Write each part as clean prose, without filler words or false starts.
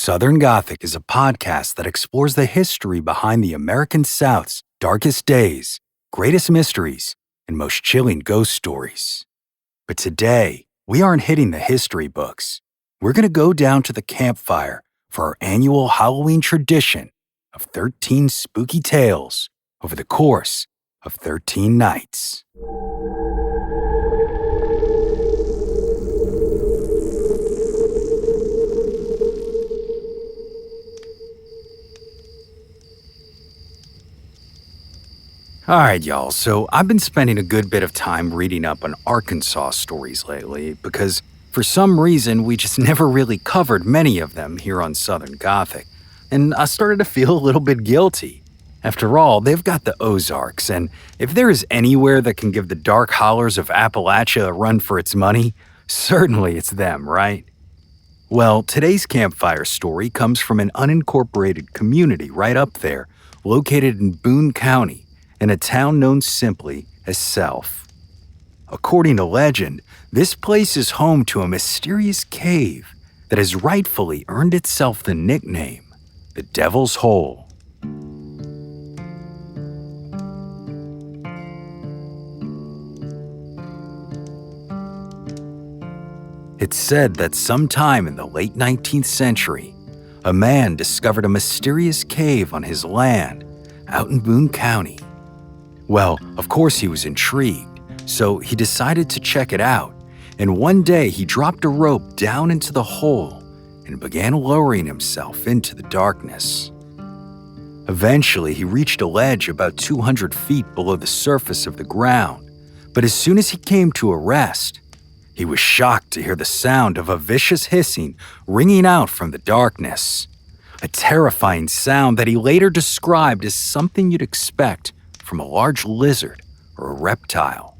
Southern Gothic is a podcast that explores the history behind the American South's darkest days, greatest mysteries, and most chilling ghost stories. But today, we aren't hitting the history books. We're going to go down to the campfire for our annual Halloween tradition of 13 spooky tales over the course of 13 nights. Alright, y'all, so I've been spending a good bit of time reading up on Arkansas stories lately because for some reason we just never really covered many of them here on Southern Gothic, and I started to feel a little bit guilty. After all, they've got the Ozarks, and if there is anywhere that can give the dark hollers of Appalachia a run for its money, certainly it's them, right? Well, today's campfire story comes from an unincorporated community right up there, located in Boone County, in a town known simply as Self. According to legend, this place is home to a mysterious cave that has rightfully earned itself the nickname, the Devil's Hole. It's said that sometime in the late 19th century, a man discovered a mysterious cave on his land out in Boone County. Well, of course he was intrigued, so he decided to check it out, and one day he dropped a rope down into the hole and began lowering himself into the darkness. Eventually, he reached a ledge about 200 feet below the surface of the ground, but as soon as he came to a rest, he was shocked to hear the sound of a vicious hissing ringing out from the darkness, a terrifying sound that he later described as something you'd expect from a large lizard or a reptile.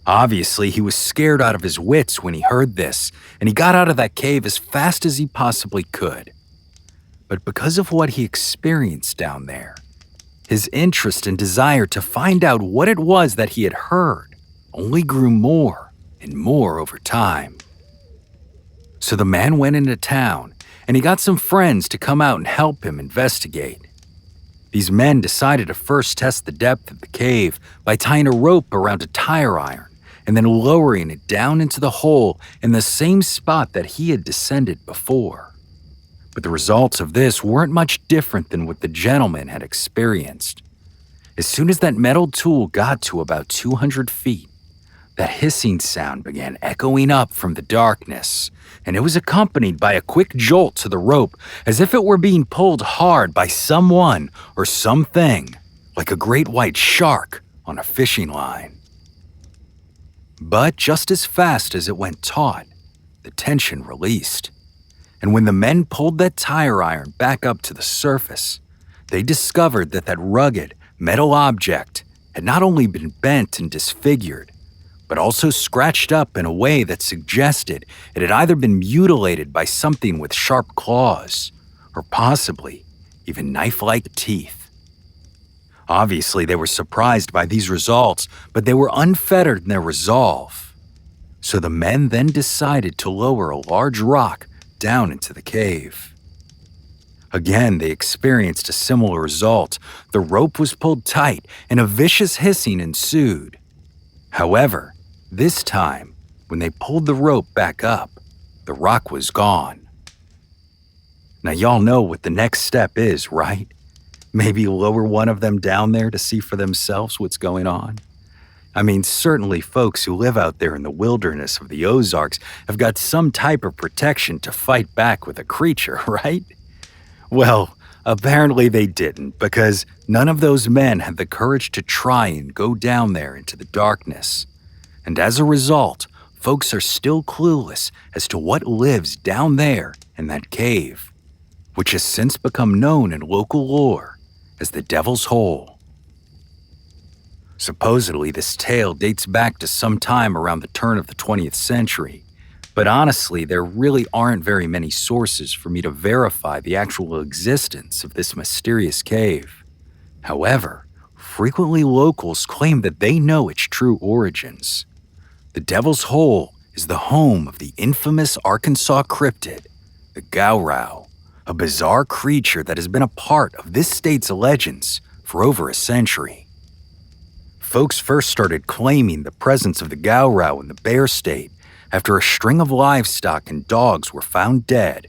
Obviously, he was scared out of his wits when he heard this, and he got out of that cave as fast as he possibly could. But because of what he experienced down there, his interest and desire to find out what it was that he had heard only grew more and more over time. So the man went into town, and he got some friends to come out and help him investigate. These men decided to first test the depth of the cave by tying a rope around a tire iron and then lowering it down into the hole in the same spot that he had descended before. But the results of this weren't much different than what the gentleman had experienced. As soon as that metal tool got to about 200 feet, that hissing sound began echoing up from the darkness, and it was accompanied by a quick jolt to the rope as if it were being pulled hard by someone or something, like a great white shark on a fishing line. But just as fast as it went taut, the tension released, and when the men pulled that tire iron back up to the surface, they discovered that rugged metal object had not only been bent and disfigured, but also scratched up in a way that suggested it had either been mutilated by something with sharp claws, or possibly even knife-like teeth. Obviously, they were surprised by these results, but they were unfettered in their resolve. So the men then decided to lower a large rock down into the cave. Again, they experienced a similar result. The rope was pulled tight, and a vicious hissing ensued. However, this time, when they pulled the rope back up, the rock was gone. Now y'all know what the next step is, right? Maybe lower one of them down there to see for themselves what's going on. I mean, certainly folks who live out there in the wilderness of the Ozarks have got some type of protection to fight back with a creature, right? Well, apparently they didn't, because none of those men had the courage to try and go down there into the darkness. And as a result, folks are still clueless as to what lives down there in that cave, which has since become known in local lore as the Devil's Hole. Supposedly, this tale dates back to some time around the turn of the 20th century, but honestly, there really aren't very many sources for me to verify the actual existence of this mysterious cave. However, frequently locals claim that they know its true origins. The Devil's Hole is the home of the infamous Arkansas cryptid, the the Gow-Row, a bizarre creature that has been a part of this state's legends for over a century. Folks first started claiming the presence of the Gow-Row in the Bear State after a string of livestock and dogs were found dead,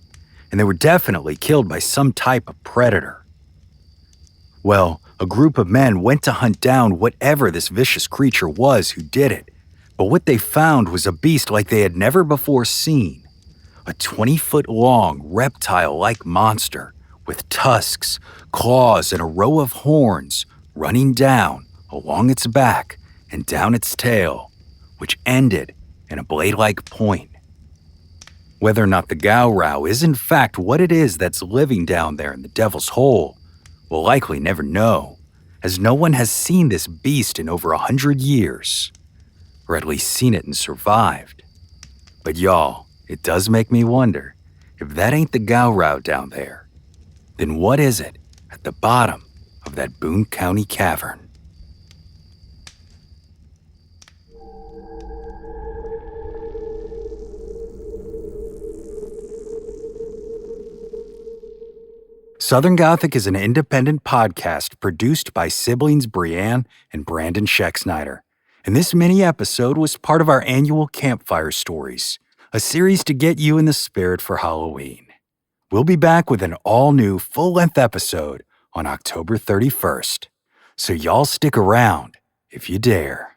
and they were definitely killed by some type of predator. Well, a group of men went to hunt down whatever this vicious creature was who did it, but what they found was a beast like they had never before seen. A 20-foot-long, reptile-like monster with tusks, claws, and a row of horns running down along its back and down its tail, which ended in a blade-like point. Whether or not the Gow-Row is in fact what it is that's living down there in the Devil's Hole, we'll likely never know, as no one has seen this beast in over 100 years, or at least seen it and survived. But y'all, it does make me wonder, if that ain't the Gow-Row down there, then what is it at the bottom of that Boone County cavern? Southern Gothic is an independent podcast produced by siblings Brianne and Brandon Schecksnyder, and this mini-episode was part of our annual Campfire Stories, a series to get you in the spirit for Halloween. We'll be back with an all-new full-length episode on October 31st, so y'all stick around if you dare.